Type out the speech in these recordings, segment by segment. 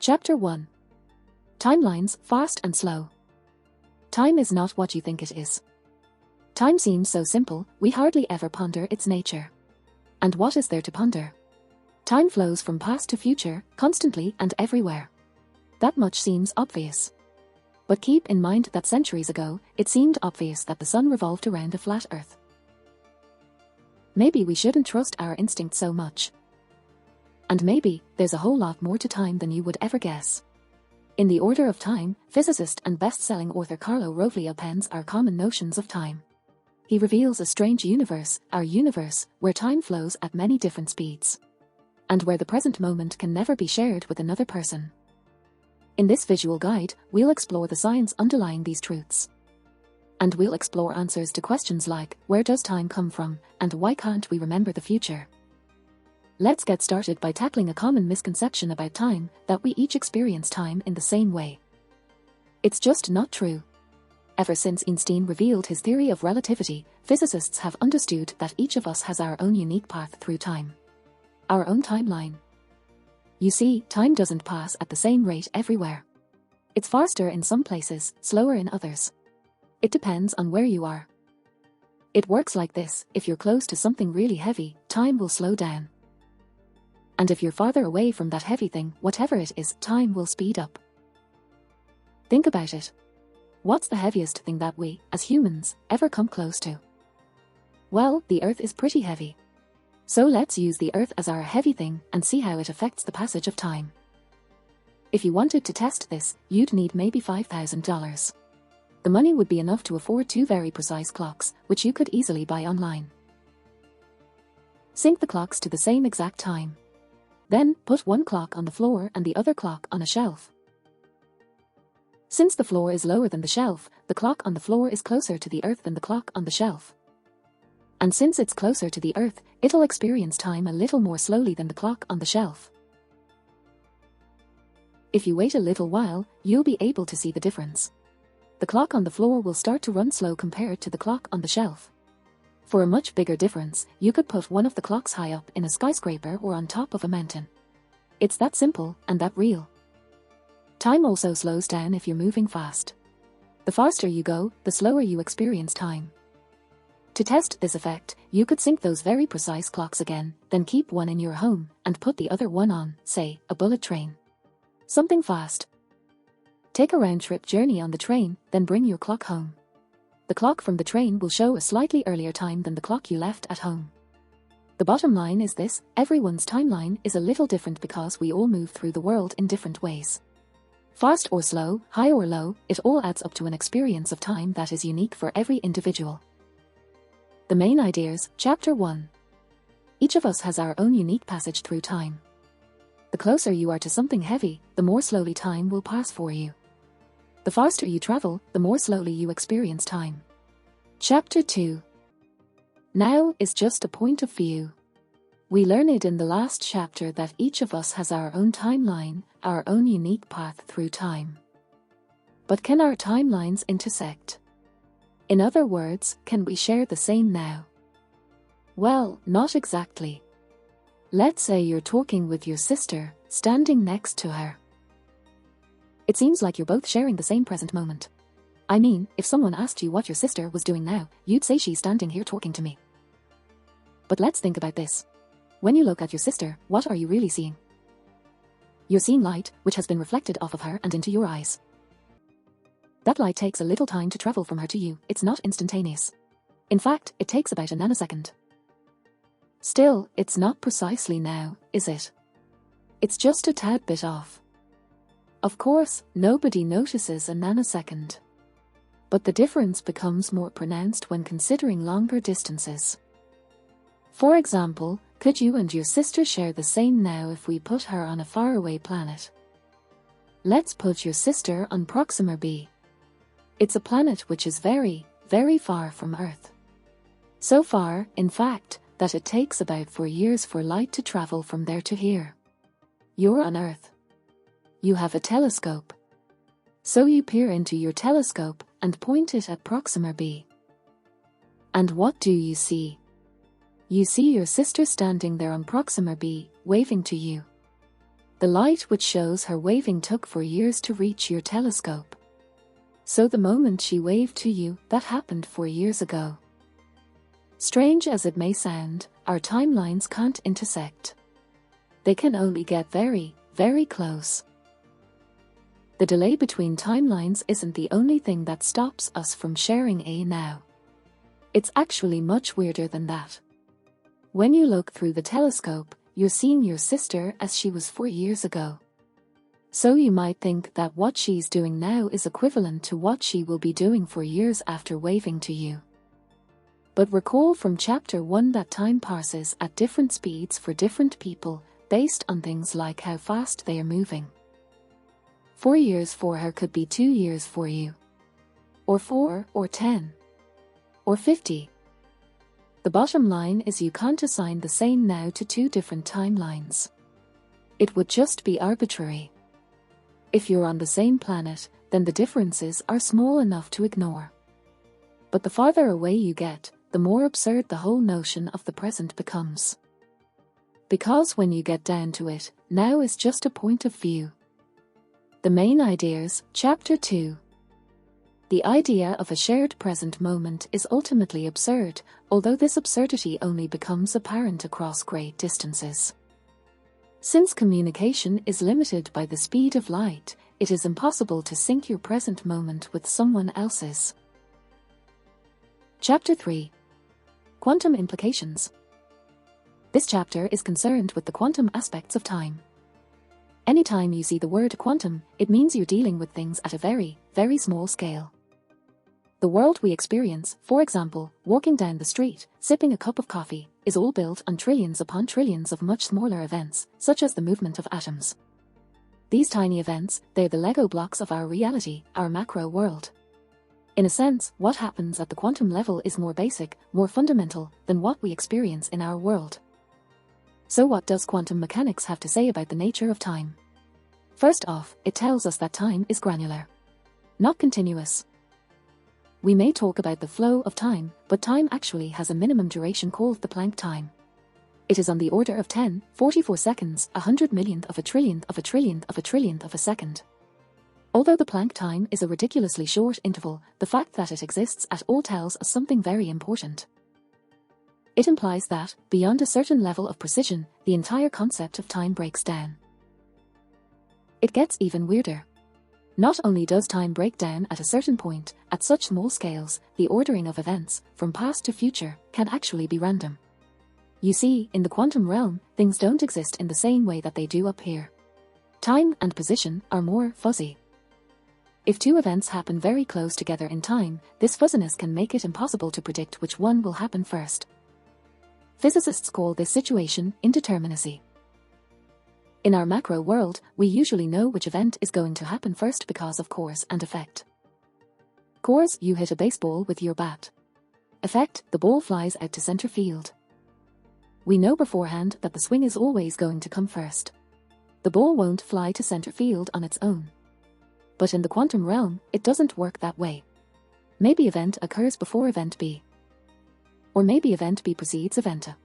Chapter 1. Timelines, fast and slow. Time is not what you think it is. Time seems so simple, we hardly ever ponder its nature. And what is there to ponder? Time flows from past to future, constantly and everywhere. That much seems obvious. But keep in mind that centuries ago, it seemed obvious that the sun revolved around a flat earth. Maybe we shouldn't trust our instincts so much. And maybe, there's a whole lot more to time than you would ever guess. In the order of time, physicist and best-selling author Carlo Rovelli appends our common notions of time. He reveals a strange universe, our universe, where time flows at many different speeds. And where the present moment can never be shared with another person. In this visual guide, we'll explore the science underlying these truths. And we'll explore answers to questions like, where does time come from, and why can't we remember the future? Let's get started by tackling a common misconception about time, that we each experience time in the same way. It's just not true. Ever since Einstein revealed his theory of relativity, physicists have understood that each of us has our own unique path through time. Our own timeline. You see, time doesn't pass at the same rate everywhere. It's faster in some places, slower in others. It depends on where you are. It works like this: if you're close to something really heavy, time will slow down. And if you're farther away from that heavy thing, whatever it is, time will speed up. Think about it. What's the heaviest thing that we, as humans, ever come close to? Well, the Earth is pretty heavy. So let's use the Earth as our heavy thing and see how it affects the passage of time. If you wanted to test this, you'd need maybe $5,000. The money would be enough to afford 2 very precise clocks, which you could easily buy online. Sync the clocks to the same exact time. Then, put one clock on the floor and the other clock on a shelf. Since the floor is lower than the shelf, the clock on the floor is closer to the Earth than the clock on the shelf. And since it's closer to the Earth, it'll experience time a little more slowly than the clock on the shelf. If you wait a little while, you'll be able to see the difference. The clock on the floor will start to run slow compared to the clock on the shelf. For a much bigger difference, you could put one of the clocks high up in a skyscraper or on top of a mountain. It's that simple and that real. Time also slows down if you're moving fast. The faster you go, the slower you experience time. To test this effect, you could sync those very precise clocks again, then keep one in your home and put the other one on, say, a bullet train. Something fast. Take a round-trip journey on the train, then bring your clock home. The clock from the train will show a slightly earlier time than the clock you left at home. The bottom line is this: everyone's timeline is a little different because we all move through the world in different ways. Fast or slow, high or low, it all adds up to an experience of time that is unique for every individual. The main ideas, Chapter 1. Each of us has our own unique passage through time. The closer you are to something heavy, the more slowly time will pass for you. The faster you travel, the more slowly you experience time. Chapter 2. Now is just a point of view. We learned in the last chapter that each of us has our own timeline, our own unique path through time. But can our timelines intersect? In other words, can we share the same now? Well, not exactly. Let's say you're talking with your sister, standing next to her. It seems like you're both sharing the same present moment. I mean, if someone asked you what your sister was doing now, you'd say she's standing here talking to me. But let's think about this. When you look at your sister, what are you really seeing? You're seeing light, which has been reflected off of her and into your eyes. That light takes a little time to travel from her to you, it's not instantaneous. In fact, it takes about a nanosecond. Still, it's not precisely now, is it? It's just a tad bit off. Of course, nobody notices a nanosecond. But the difference becomes more pronounced when considering longer distances. For example, could you and your sister share the same now if we put her on a faraway planet? Let's put your sister on Proxima b. It's a planet which is very, very far from Earth. So far, in fact, that it takes about 4 years for light to travel from there to here. You're on Earth. You have a telescope. So you peer into your telescope and point it at Proxima b. And what do you see? You see your sister standing there on Proxima b, waving to you. The light which shows her waving took 4 years to reach your telescope. So the moment she waved to you, that happened 4 years ago. Strange as it may sound, our timelines can't intersect. They can only get very, very close. The delay between timelines isn't the only thing that stops us from sharing a now. It's actually much weirder than that. When you look through the telescope, you're seeing your sister as she was 4 years ago. So you might think that what she's doing now is equivalent to what she will be doing 4 years after waving to you. But recall from chapter 1 that time passes at different speeds for different people, based on things like how fast they are moving. 4 years for her could be 2 years for you. Or 4, or 10. Or 50. The bottom line is you can't assign the same now to 2 different timelines. It would just be arbitrary. If you're on the same planet, then the differences are small enough to ignore. But the farther away you get, the more absurd the whole notion of the present becomes. Because when you get down to it, now is just a point of view. The main ideas, Chapter 2. The idea of a shared present moment is ultimately absurd, although this absurdity only becomes apparent across great distances. Since communication is limited by the speed of light, it is impossible to sync your present moment with someone else's. Chapter 3. Quantum Implications. This chapter is concerned with the quantum aspects of time. Anytime you see the word quantum, it means you're dealing with things at a very, very small scale. The world we experience, for example, walking down the street, sipping a cup of coffee, is all built on trillions upon trillions of much smaller events, such as the movement of atoms. These tiny events, they're the Lego blocks of our reality, our macro world. In a sense, what happens at the quantum level is more basic, more fundamental, than what we experience in our world. So what does quantum mechanics have to say about the nature of time? First off, it tells us that time is granular, not continuous. We may talk about the flow of time, but time actually has a minimum duration called the Planck time. It is on the order of 10.44 seconds, 100 millionth of a trillionth of a trillionth of a trillionth of a second. Although the Planck time is a ridiculously short interval, the fact that it exists at all tells us something very important. It implies that, beyond a certain level of precision, the entire concept of time breaks down. It gets even weirder. Not only does time break down at a certain point, at such small scales, the ordering of events, from past to future, can actually be random. You see, in the quantum realm, things don't exist in the same way that they do up here. Time and position are more fuzzy. If 2 events happen very close together in time, this fuzziness can make it impossible to predict which one will happen first. Physicists call this situation indeterminacy. In our macro world, we usually know which event is going to happen first because of cause and effect. Cause, you hit a baseball with your bat. Effect, the ball flies out to center field. We know beforehand that the swing is always going to come first. The ball won't fly to center field on its own. But in the quantum realm, it doesn't work that way. Maybe event occurs before event B. Or maybe event B precedes event A.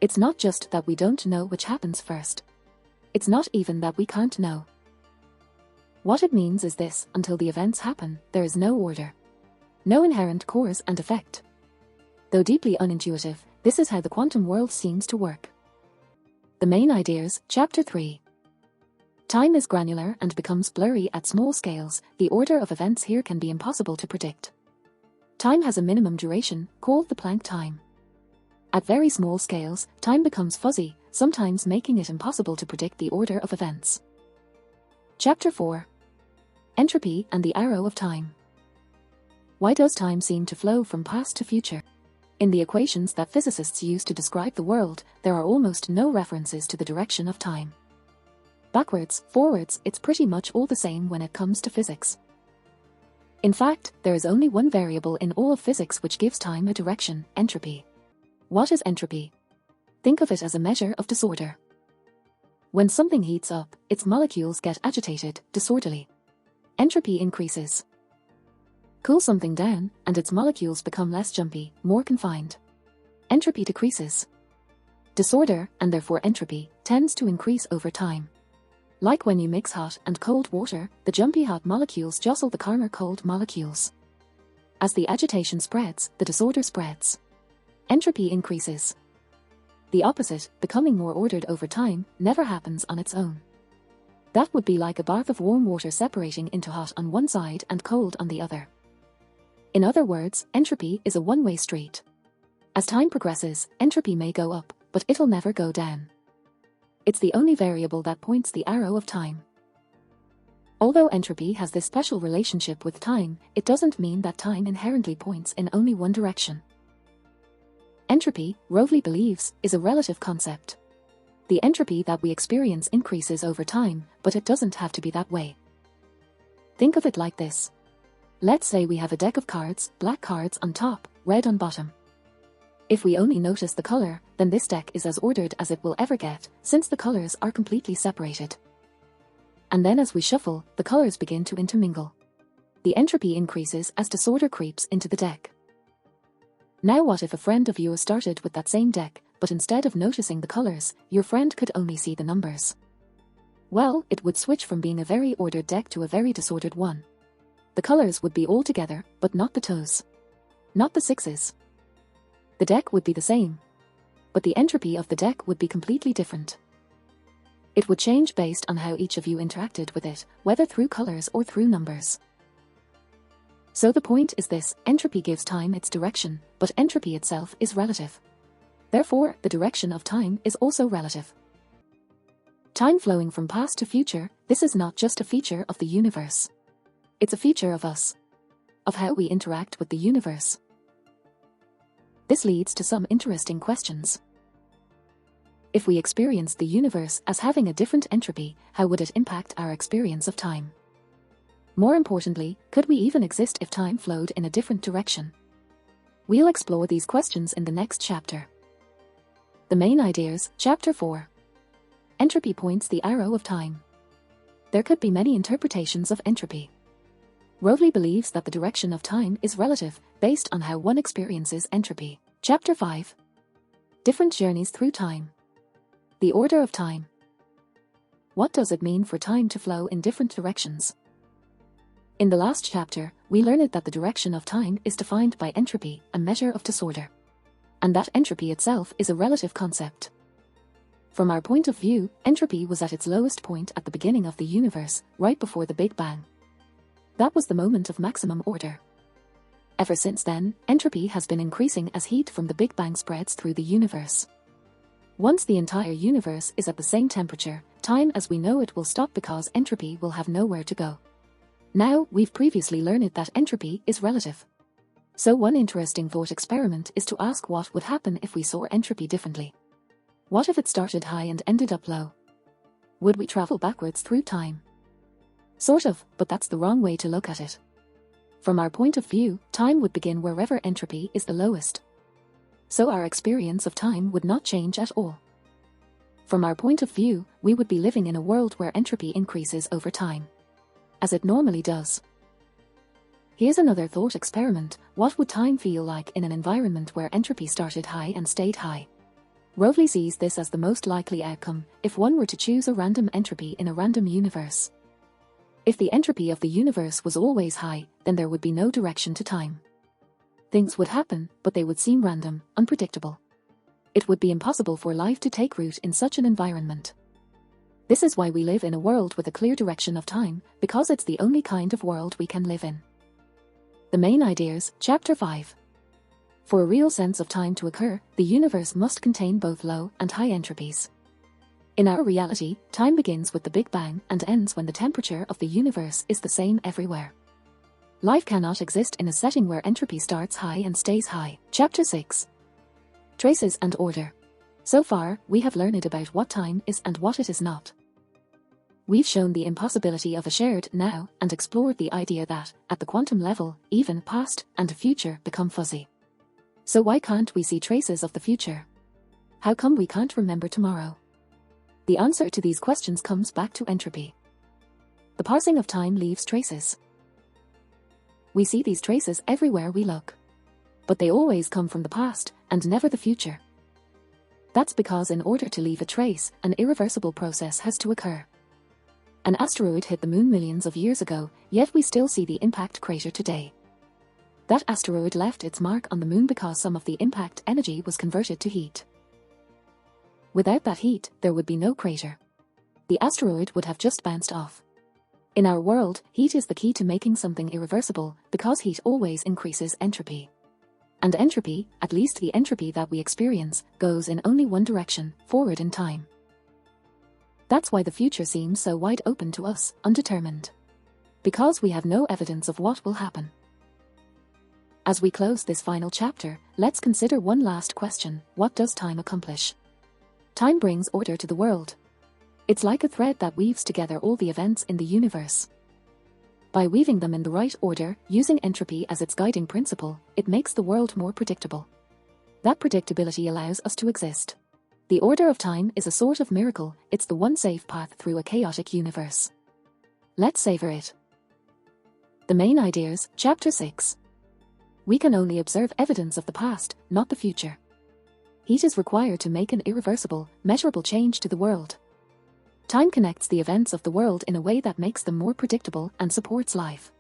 It's not just that we don't know which happens first. It's not even that we can't know. What it means is this: until the events happen, there is no order. No inherent cause and effect. Though deeply unintuitive, this is how the quantum world seems to work. The main ideas, Chapter 3. Time is granular and becomes blurry at small scales. The order of events here can be impossible to predict. Time has a minimum duration, called the Planck time. At very small scales, time becomes fuzzy, sometimes making it impossible to predict the order of events. Chapter 4. Entropy and the arrow of time. Why does time seem to flow from past to future? In the equations that physicists use to describe the world, there are almost no references to the direction of time. Backwards, forwards, it's pretty much all the same when it comes to physics. In fact, there is only one variable in all of physics which gives time a direction: entropy. What is entropy? Think of it as a measure of disorder. When something heats up, its molecules get agitated, disorderly. Entropy increases. Cool something down, and its molecules become less jumpy, more confined. Entropy decreases. Disorder, and therefore entropy, tends to increase over time. Like when you mix hot and cold water, the jumpy hot molecules jostle the calmer cold molecules. As the agitation spreads, the disorder spreads. Entropy increases. The opposite, becoming more ordered over time, never happens on its own. That would be like a bath of warm water separating into hot on one side and cold on the other. In other words, entropy is a one-way street. As time progresses, entropy may go up, but it'll never go down. It's the only variable that points the arrow of time. Although entropy has this special relationship with time, it doesn't mean that time inherently points in only one direction. Entropy, Rovelli believes, is a relative concept. The entropy that we experience increases over time, but it doesn't have to be that way. Think of it like this. Let's say we have a deck of cards, black cards on top, red on bottom. If we only notice the color, then this deck is as ordered as it will ever get, since the colors are completely separated. And then as we shuffle, the colors begin to intermingle. The entropy increases as disorder creeps into the deck. Now what if a friend of yours started with that same deck, but instead of noticing the colors, your friend could only see the numbers? Well, it would switch from being a very ordered deck to a very disordered one. The colors would be all together, but not the toes. Not the sixes. The deck would be the same. But the entropy of the deck would be completely different. It would change based on how each of you interacted with it, whether through colors or through numbers. So the point is this: entropy gives time its direction, but entropy itself is relative. Therefore, the direction of time is also relative. Time flowing from past to future, this is not just a feature of the universe. It's a feature of us. Of how we interact with the universe. This leads to some interesting questions. If we experienced the universe as having a different entropy, how would it impact our experience of time? More importantly, could we even exist if time flowed in a different direction? We'll explore these questions in the next chapter. The main ideas, Chapter 4. Entropy points the arrow of time. There could be many interpretations of entropy. Rovelli believes that the direction of time is relative, based on how one experiences entropy. Chapter 5. Different journeys through time. The order of time. What does it mean for time to flow in different directions? In the last chapter, we learned that the direction of time is defined by entropy, a measure of disorder. And that entropy itself is a relative concept. From our point of view, entropy was at its lowest point at the beginning of the universe, right before the Big Bang. That was the moment of maximum order. Ever since then, entropy has been increasing as heat from the Big Bang spreads through the universe. Once the entire universe is at the same temperature, time as we know it will stop because entropy will have nowhere to go. Now, we've previously learned that entropy is relative. So one interesting thought experiment is to ask what would happen if we saw entropy differently. What if it started high and ended up low? Would we travel backwards through time? Sort of, but that's the wrong way to look at it. From our point of view, time would begin wherever entropy is the lowest. So our experience of time would not change at all. From our point of view, we would be living in a world where entropy increases over time. As it normally does. Here's another thought experiment: what would time feel like in an environment where entropy started high and stayed high? Rovelli sees this as the most likely outcome, if one were to choose a random entropy in a random universe. If the entropy of the universe was always high, then there would be no direction to time. Things would happen, but they would seem random, unpredictable. It would be impossible for life to take root in such an environment. This is why we live in a world with a clear direction of time, because it's the only kind of world we can live in. The main ideas, Chapter 5. For a real sense of time to occur, the universe must contain both low and high entropies. In our reality, time begins with the Big Bang and ends when the temperature of the universe is the same everywhere. Life cannot exist in a setting where entropy starts high and stays high. Chapter 6. Traces and order. So far, we have learned about what time is and what it is not. We've shown the impossibility of a shared now and explored the idea that, at the quantum level, even past and future become fuzzy. So why can't we see traces of the future? How come we can't remember tomorrow? The answer to these questions comes back to entropy. The passing of time leaves traces. We see these traces everywhere we look. But they always come from the past, and never the future. That's because in order to leave a trace, an irreversible process has to occur. An asteroid hit the moon millions of years ago, yet we still see the impact crater today. That asteroid left its mark on the moon because some of the impact energy was converted to heat. Without that heat, there would be no crater. The asteroid would have just bounced off. In our world, heat is the key to making something irreversible, because heat always increases entropy. And entropy, at least the entropy that we experience, goes in only one direction, forward in time. That's why the future seems so wide open to us, undetermined. Because we have no evidence of what will happen. As we close this final chapter, let's consider one last question: what does time accomplish? Time brings order to the world. It's like a thread that weaves together all the events in the universe. By weaving them in the right order, using entropy as its guiding principle, it makes the world more predictable. That predictability allows us to exist. The order of time is a sort of miracle. It's the one safe path through a chaotic universe. Let's savor it. The main ideas, Chapter 6. We can only observe evidence of the past, not the future. Heat is required to make an irreversible, measurable change to the world. Time connects the events of the world in a way that makes them more predictable and supports life.